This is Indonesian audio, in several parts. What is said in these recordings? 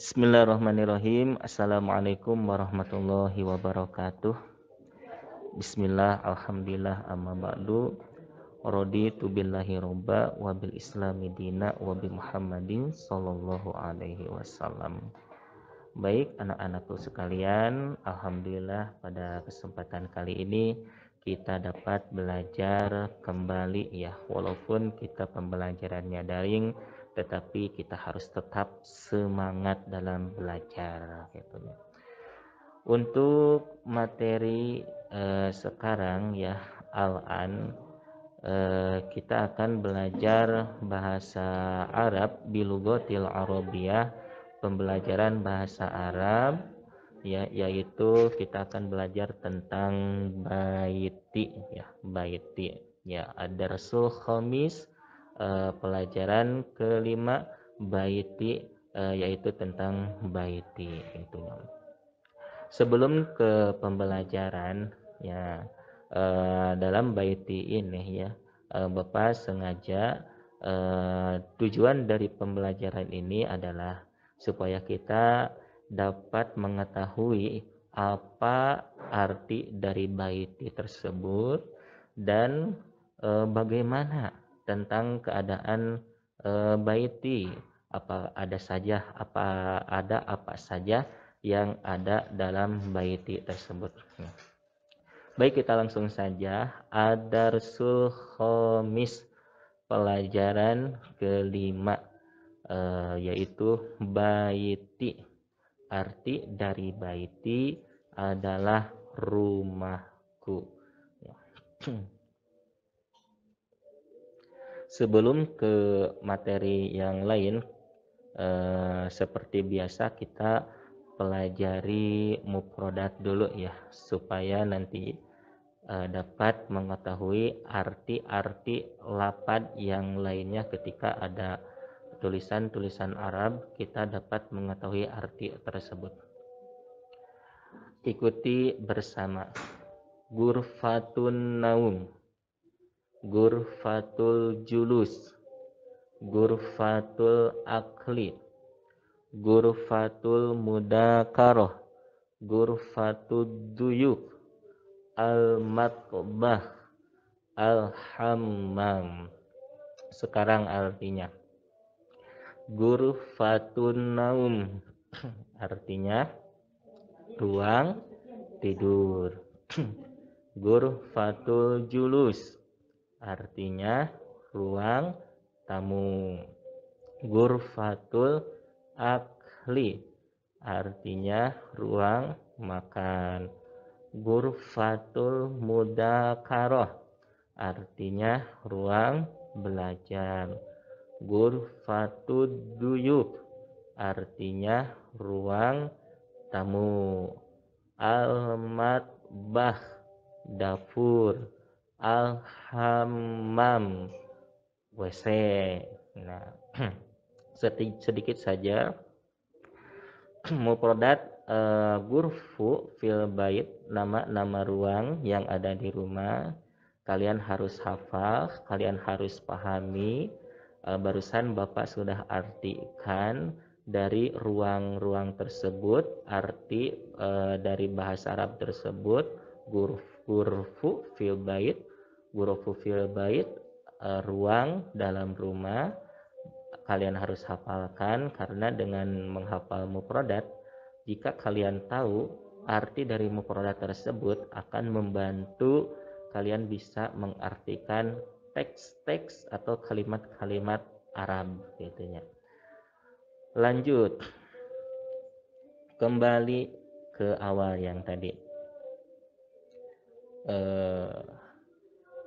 Bismillahirrahmanirrahim. Assalamualaikum warahmatullahi wabarakatuh. Bismillah, alhamdulillah, amma ba'du. Raditu billahi robba wa bil islami dina wa bi Muhammadin sallallahu alaihi wasallam. Baik anak-anakku sekalian, alhamdulillah pada kesempatan kali ini kita dapat belajar kembali ya, walaupun kita pembelajarannya daring, tetapi kita harus tetap semangat dalam belajar gitu ya. Untuk materi sekarang ya, al-an kita akan belajar bahasa Arab bilughatil arabiyah, pembelajaran bahasa Arab ya, yaitu kita akan belajar tentang baiti ya, ad-darsul khamis, pelajaran kelima baiti, yaitu tentang baiti itu. Sebelum ke pembelajaran ya, dalam baiti ini ya, Bapak sengaja, tujuan dari pembelajaran ini adalah supaya kita dapat mengetahui apa arti dari baiti tersebut dan bagaimana tentang keadaan baiti, apa saja yang ada dalam baiti tersebut. Baik, kita langsung saja. Ad-darsul khamis, pelajaran kelima, yaitu baiti. Arti dari baiti adalah rumahku. Sebelum ke materi yang lain, seperti biasa kita pelajari mufradat dulu ya, supaya nanti dapat mengetahui arti-arti lafaz yang lainnya. Ketika ada tulisan-tulisan Arab, kita dapat mengetahui arti tersebut. Ikuti bersama. Gurfatun naum, gurfatul julus, gurfatul akli, gurfatul mudakaroh, gurfatul duyuk, al-matbah, al-hammam. Sekarang artinya. Gurfatun naum artinya ruang tidur. Gurfatul julus artinya ruang tamu. Gurfatul akli artinya ruang makan. Gurfatul mudakaroh artinya ruang belajar. Gurfatud duyuk artinya ruang tamu. Al-matbah dapur. Al-hammam WC. Nah, sedikit saja mufradat gurfu fil bait, nama ruang yang ada di rumah. Kalian harus hafal, kalian harus pahami. Barusan Bapak sudah artikan dari ruang-ruang tersebut, arti dari bahasa Arab tersebut. Gurfu fil bait, gurfu fil bait, ruang dalam rumah. Kalian harus hafalkan, karena dengan menghafal mufradat, jika kalian tahu arti dari mufradat tersebut, akan membantu kalian bisa mengartikan teks-teks atau kalimat-kalimat Arab gitu ya. Lanjut kembali ke awal yang tadi.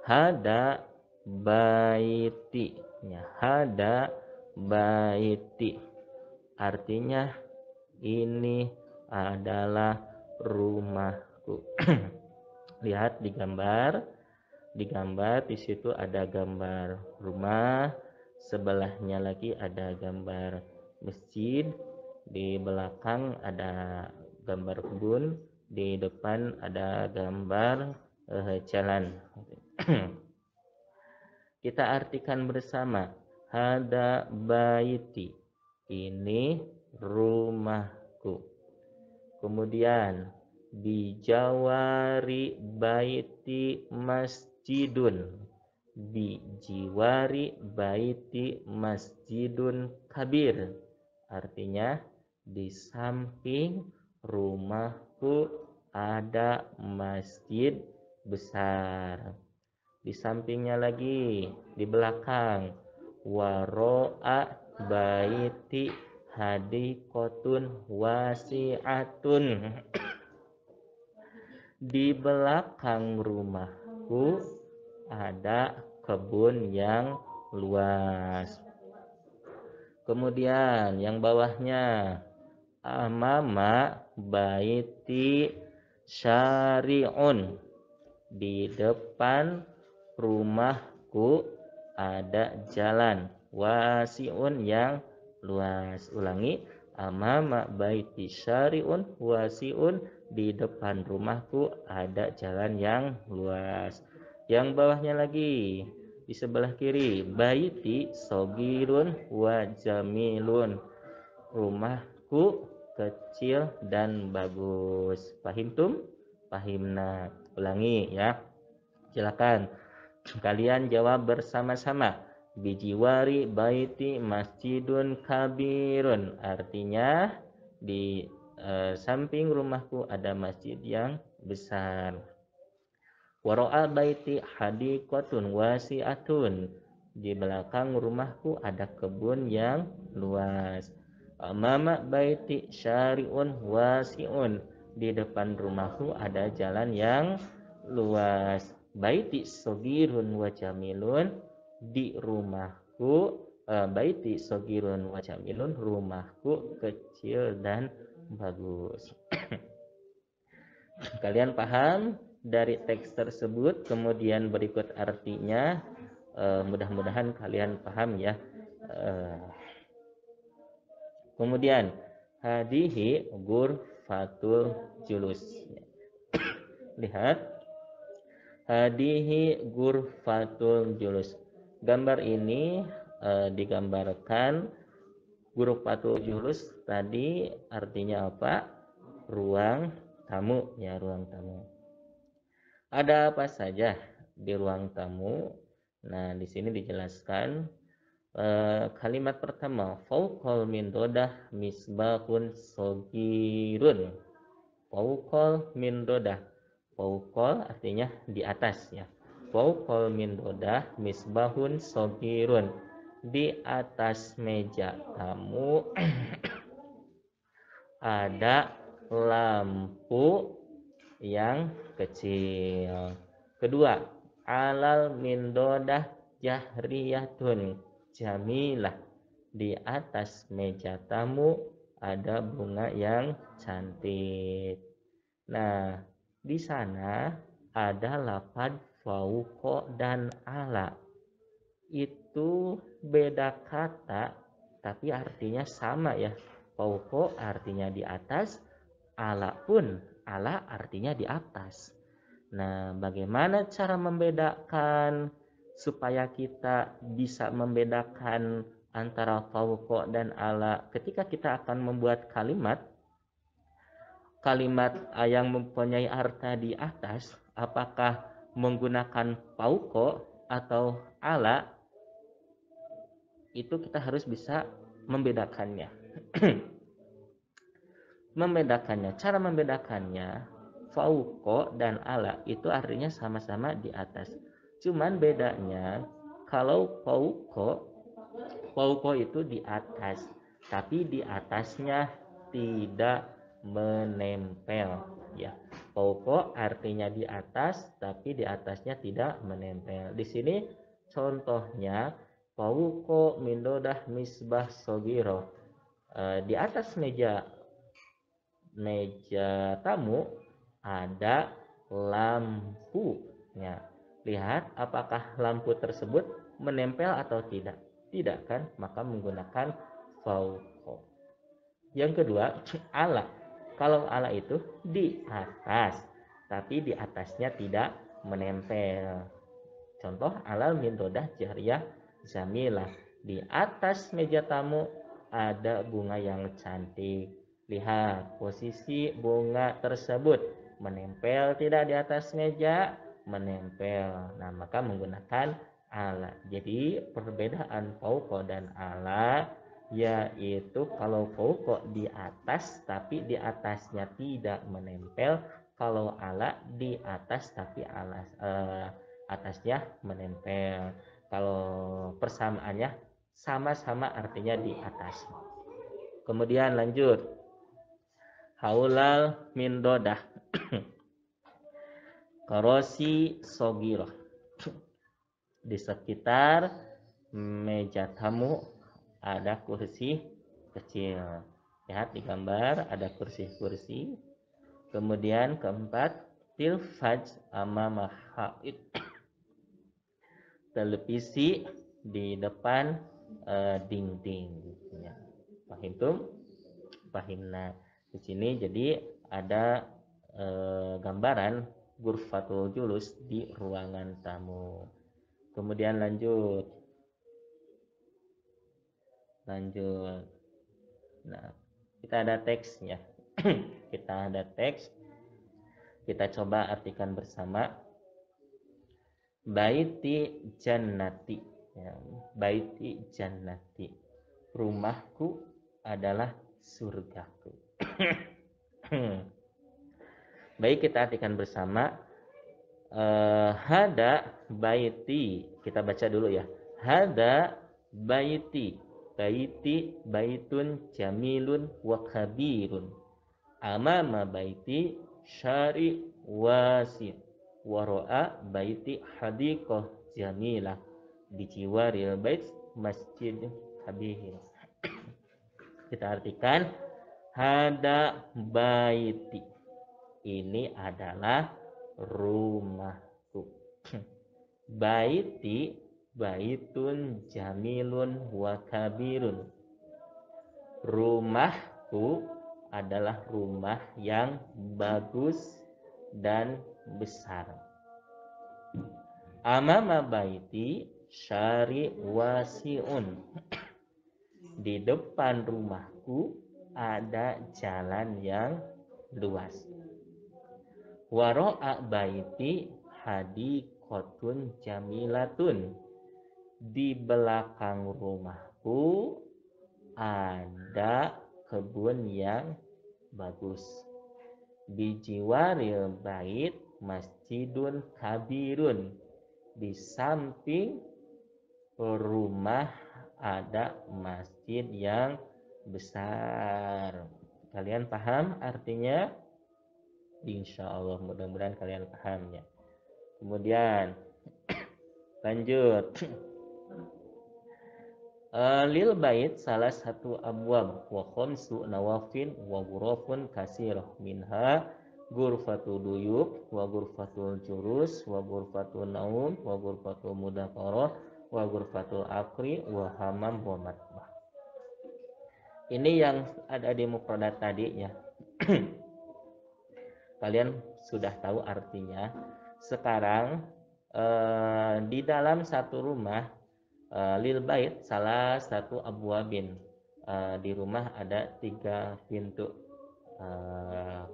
Hada baiti ya, hada baiti artinya ini adalah rumahku. Lihat di gambar di situ ada gambar rumah, sebelahnya lagi ada gambar masjid, di belakang ada gambar kebun, di depan ada gambar jalan. Kita artikan bersama. Hada baiti, ini rumahku. Kemudian bijawari baiti masjidun. Bijiwari baiti masjidun kabir. Artinya di samping rumahku ada masjid besar. Di sampingnya lagi, di belakang. Waro'a baiti hadikotun wasi'atun. Di belakang rumahku ada kebun yang luas. Kemudian yang bawahnya, amama baiti syari'un. Di depan rumahku ada jalan wasi'un yang luas. Ulangi, amama baiti syari'un wasi'un. Di depan rumahku ada jalan yang luas. Yang bawahnya lagi, di sebelah kiri, baiti sogirun wa jamilun. Rumahku kecil dan bagus. Pahimtum? Pahimna. Ulangi ya. Silakan kalian jawab bersama-sama. Bijiwari baiti masjidun kabirun. Artinya di samping rumahku ada masjid yang besar. Waro'a baiti hadikotun wasi'atun. Di belakang rumahku ada kebun yang luas. Amama baiti syari'un wasi'un. Di depan rumahku ada jalan yang luas. Baiti sogirun wa jamilun. Di rumahku baiti sogirun wa jamilun. Rumahku kecil dan bagus. Kalian paham dari teks tersebut? Kemudian berikut artinya. Mudah-mudahan kalian paham ya. Kemudian hadihi ghurfatul julus. Lihat, hadihi ghurfatul julus. Gambar ini digambarkan ghurfatul julus tadi artinya apa? Ruang tamu ya, ruang tamu. Ada apa saja di ruang tamu? Nah, di sini dijelaskan kalimat pertama, fauqal mindodah misbahun sogirun. Fauqal mindodah. Fauqal artinya di atas ya. Fauqal mindodah misbahun sogirun. Di atas meja tamu ada lampu yang kecil. Kedua, alal mindodah jahriyatun jamilah. Di atas meja tamu ada bunga yang cantik. Nah, di sana ada lafaz fauqa dan ala. Itu beda kata tapi artinya sama ya. Fauqa artinya di atas, ala pun ala artinya di atas. Nah, bagaimana cara membedakan supaya kita bisa membedakan antara fauqa dan ala ketika kita akan membuat kalimat yang mempunyai arti di atas, apakah menggunakan fauqa atau ala? Itu kita harus bisa membedakannya. Cara membedakannya, fauqa dan ala itu artinya sama-sama di atas. Cuman bedanya kalau fauqa itu di atas, tapi di atasnya tidak menempel ya. Fauqa artinya di atas tapi di atasnya tidak menempel. Di sini contohnya fauqa mindodah misbah sogiro. Di atas meja tamu ada lampu ya. Lihat apakah lampu tersebut menempel atau tidak. Tidak kan, maka menggunakan fauqa. Yang kedua, ala. Kalau ala itu di atas tapi di atasnya tidak menempel. Contoh, alal mindodah jariyah zamilah. Di atas meja tamu ada bunga yang cantik. Lihat posisi bunga tersebut menempel tidak di atas meja, menempel. Nah, maka menggunakan ala. Jadi perbedaan fauqa dan ala yaitu kalau fauqa di atas tapi di atasnya tidak menempel, kalau ala di atas tapi atasnya menempel. Kalau persamaannya sama-sama artinya di atas. Kemudian lanjut. Haulal min dodah. Karosi sogiroh. Di sekitar meja tamu ada kursi kecil. Lihat di gambar ada kursi-kursi. Kemudian keempat, tilfaj amama haid. Televisi di depan dinding. Ya. Pahim? Pahimna. Di sini jadi ada gambaran ghurfatul julus di ruangan tamu. Kemudian lanjut. Nah, kita ada teksnya. Kita ada teks. Kita coba artikan bersama. Baiti jannati. Ya, baiti jannati. Rumahku adalah surgaku. Baik, kita artikan bersama. Hada baiti. Kita baca dulu ya. Hada baiti. Baiti baitun jamilun wa kabirun. Amama baiti syari wasi. Waro'a baiti hadiqah jamilah. Bijiwaril bait masjid kabir. Kita artikan hada baiti. Ini adalah rumahku. Baiti baitun jamilun wa kabirun. Rumahku adalah rumah yang bagus dan besar. Amama baiti syari wasiun. Di depan rumahku ada jalan yang luas. Waro'a baiti hadiqatun jamilatun. Di belakang rumahku ada kebun yang bagus. Bijiwaril bait masjidun kabirun. Di samping rumah ada masjid yang besar. Kalian paham artinya? Insya Allah, mudah-mudahan kalian paham ya. Kemudian lanjut. Lil bait salah satu abwab wa khamsu nawafin wa ghurafun kasirah minha ghurfatul duyub wa ghurfatul jurus wa ghurfatul naum wa ghurfatul mudaqarah wa ghurfatul akri wa hamam wa matbah. Ini yang ada di mufradat tadi ya. Kalian sudah tahu artinya. Sekarang di dalam satu rumah lil bait salah satu abwabin, di rumah ada 3 pintu.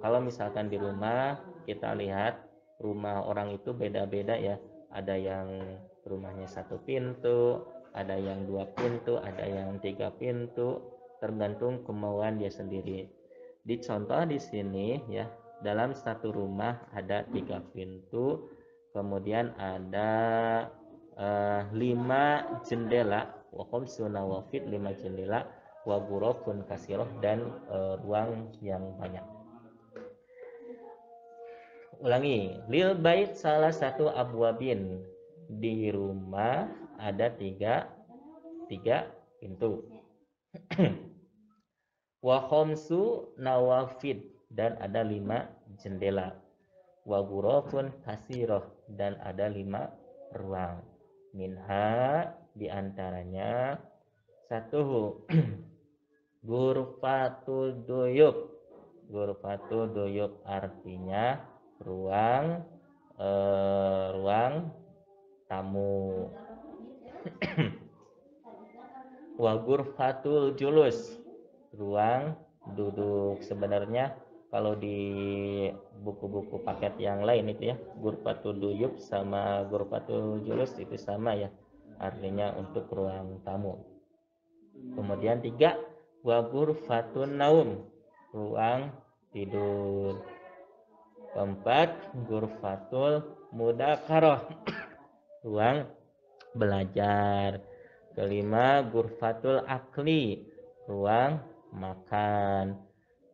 Kalau misalkan di rumah kita lihat rumah orang itu beda-beda ya. Ada yang rumahnya 1 pintu, ada yang 2 pintu, ada yang 3 pintu, tergantung kemauan dia sendiri. Dicontoh di sini ya, dalam satu rumah ada 3 pintu, kemudian ada 5 jendela, wa khamsuna nawafid 5 jendela, wa ghurafun kasirah dan ruang yang banyak. Ulangi, lil bait salah satu abwabin, di rumah ada 3 pintu. Wa khamsu nawafid dan ada 5 jendela. Wa ghurafun kasirah dan ada 5 ruang. Minha diantaranya 1 ghurfatul duyub. Ghurfatul duyub artinya ruang tamu. wa ghurfatul julus, ruang duduk. Sebenarnya kalau di buku-buku paket yang lain itu ya, ghurfatul duyub sama ghurfatul julus itu sama ya, artinya untuk ruang tamu. Kemudian 3, wa ghurfatun naum, ruang tidur. Keempat, ghurfatul mudzakarah, ruang belajar. Kelima, ghurfatul akli, ruang makan.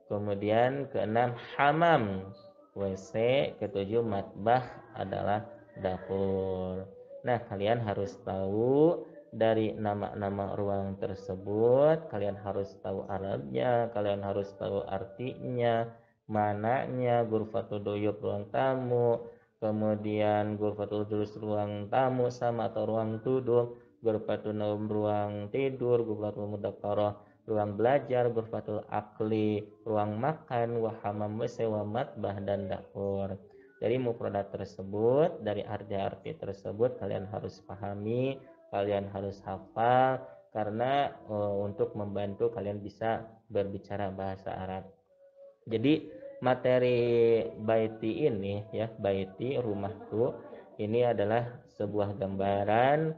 Kemudian keenam, hamam, WC. Ketujuh, matbah adalah dapur. Nah, kalian harus tahu dari nama-nama ruang tersebut, kalian harus tahu Arabnya, kalian harus tahu artinya, mananya. Ghurfatul duyub ruang tamu, kemudian ghurfatul julus ruang tamu sama atau ruang duduk, ghurfatul naum ruang tidur, ghurfatul mudzakarah ruang belajar, ghurfatul akli ruang makan, wa hammam WC, wa matbah dan dapur. Dari mufradat tersebut, dari arti-arti tersebut kalian harus pahami, kalian harus hafal, karena untuk membantu kalian bisa berbicara bahasa Arab. Jadi materi baiti ini ya, baiti rumahku ini adalah sebuah gambaran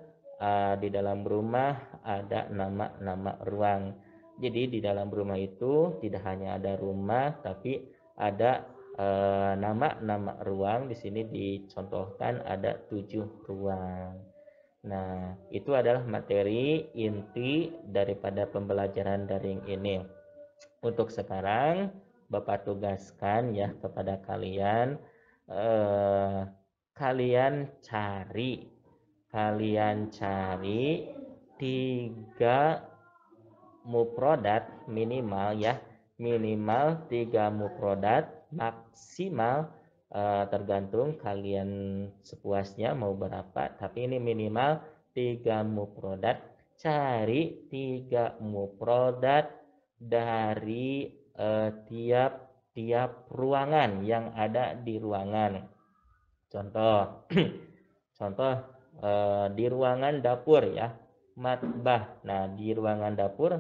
di dalam rumah ada nama-nama ruang. Jadi di dalam rumah itu tidak hanya ada rumah, tapi ada nama-nama ruang. Di sini dicontohkan ada 7 ruang. Nah, itu adalah materi inti daripada pembelajaran daring ini. Untuk sekarang Bapak tugaskan ya kepada kalian, kalian cari 3 mufradat minimal ya, minimal 3 mufradat, maksimal tergantung kalian sepuasnya mau berapa, tapi ini minimal 3 mufradat. Cari 3 mufradat dari tiap ruangan yang ada di ruangan. Contoh contoh di ruangan dapur ya, matbah. Nah, di ruangan dapur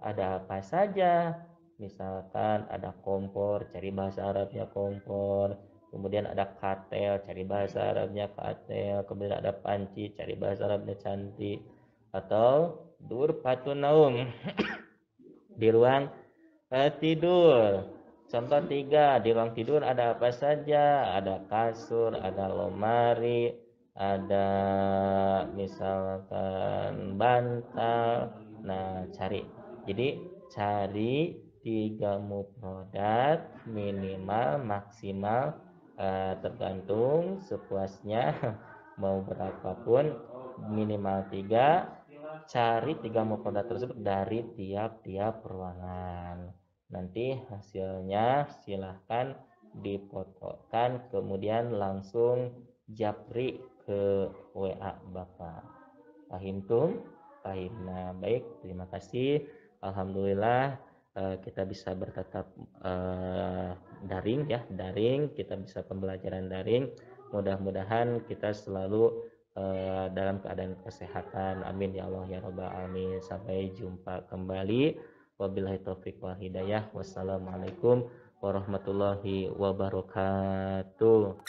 ada apa saja? Misalkan ada kompor, cari bahasa Arabnya kompor. Kemudian ada katel, cari bahasa Arabnya katel. Kemudian ada panci, cari bahasa Arabnya cantik. Atau ghurfatun naum, di ruang tidur. Contoh 3, di ruang tidur ada apa saja? Ada kasur, ada lemari, ada misalkan bantal. Nah, cari 3 mufradat minimal, maksimal tergantung sepuasnya mau berapapun, minimal 3. Cari 3 mufradat tersebut dari tiap-tiap ruangan. Nanti hasilnya silahkan difotokan, kemudian langsung japri ke WA Bapak. Pahimtum? Pahim. Nah, baik, terima kasih. Alhamdulillah kita bisa bertatap daring ya, daring, kita bisa pembelajaran daring. Mudah-mudahan kita selalu dalam keadaan kesehatan. Amin ya Allah ya Rabbal alamin. Sampai jumpa kembali. Wabillahi taufiq wal hidayah. Wassalamualaikum warahmatullahi wabarakatuh.